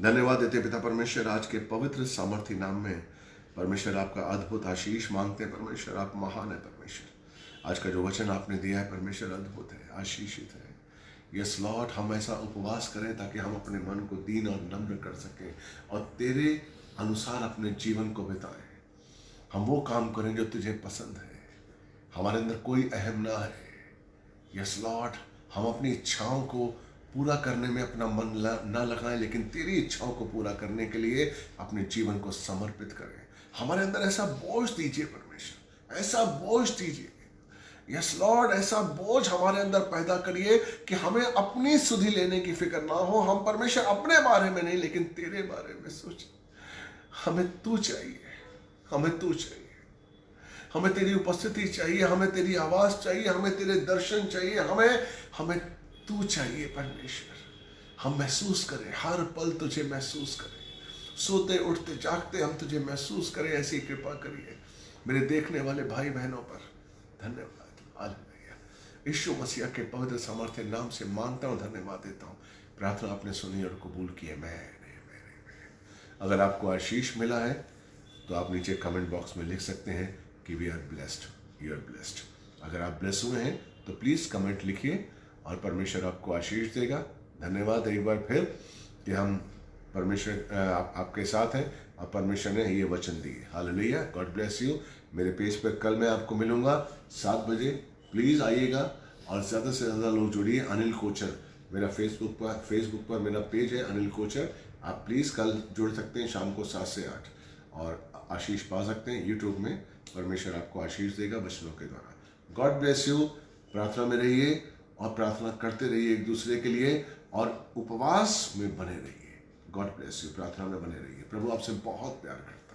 Speaker 1: धन्यवाद देते पिता परमेश्वर, आज के पवित्र सामर्थी नाम में परमेश्वर आपका अद्भुत आशीष मांगते हैं। परमेश्वर आप महान है। परमेश्वर आज का जो वचन आपने दिया है परमेश्वर अद्भुत है, आशीषित है। यस लॉर्ड, हम ऐसा उपवास करें ताकि हम अपने मन को दीन और नम्र कर सकें और तेरे अनुसार अपने जीवन को बिताएं। हम वो काम करें जो तुझे पसंद है, हमारे अंदर कोई अहम ना है। यस लॉर्ड, हम अपनी इच्छाओं को पूरा करने में अपना मन ना लगाएं, लेकिन तेरी इच्छाओं को पूरा करने के लिए अपने जीवन को समर्पित करें। हमारे अंदर ऐसा बोझ दीजिए परमेश्वर, ऐसा बोझ दीजिए। यस लॉर्ड, ऐसा बोझ हमारे अंदर पैदा करिए कि हमें अपनी सुधि लेने की फिक्र ना हो। हम परमेश्वर अपने बारे में नहीं, लेकिन तेरे बारे में सोचें। हमें तू चाहिए, हमें तू चाहिए, हमें तेरी उपस्थिति चाहिए, हमें तेरी आवाज चाहिए, हमें तेरे दर्शन चाहिए, हमें तू चाहिए परमेश्वर। हम महसूस करें, हर पल तुझे महसूस करें, सोते उठते जागते हम तुझे महसूस करें। ऐसी कृपा करिए मेरे देखने वाले भाई बहनों पर। धन्यवाद, हालेलुया। यीशु मसीह के पवित्र सामर्थ्य नाम से मांगता हूँ, धन्यवाद देता हूँ। प्रार्थना आपने सुनी और कबूल की है। मैं अगर आपको आशीष मिला है तो आप नीचे कमेंट बॉक्स में लिख सकते हैं कि we are blessed, you are blessed. अगर आप ब्लेस हुए हैं तो प्लीज़ कमेंट लिखिए और परमेश्वर आपको आशीष देगा। धन्यवाद एक बार फिर कि हम परमेश्वर आपके साथ हैं और परमेश्वर ने ये वचन दिए। Hallelujah, God bless you. मेरे पेज पर कल मैं आपको मिलूंगा 7 बजे। प्लीज़ आइएगा और ज़्यादा से ज़्यादा लोग जुड़िए। अनिल कोचर मेरा फेसबुक पर मेरा पेज है, अनिल कोचर। आप प्लीज़ कल जुड़ सकते हैं शाम को 7 से 8 और आशीष पा सकते हैं यूट्यूब में। परमेश्वर आपको आशीष देगा वचनों के द्वारा। God bless you. प्रार्थना में रहिए और प्रार्थना करते रहिए एक दूसरे के लिए और उपवास में बने रहिए। God bless you. प्रार्थना में बने रहिए। प्रभु आपसे बहुत प्यार करता है।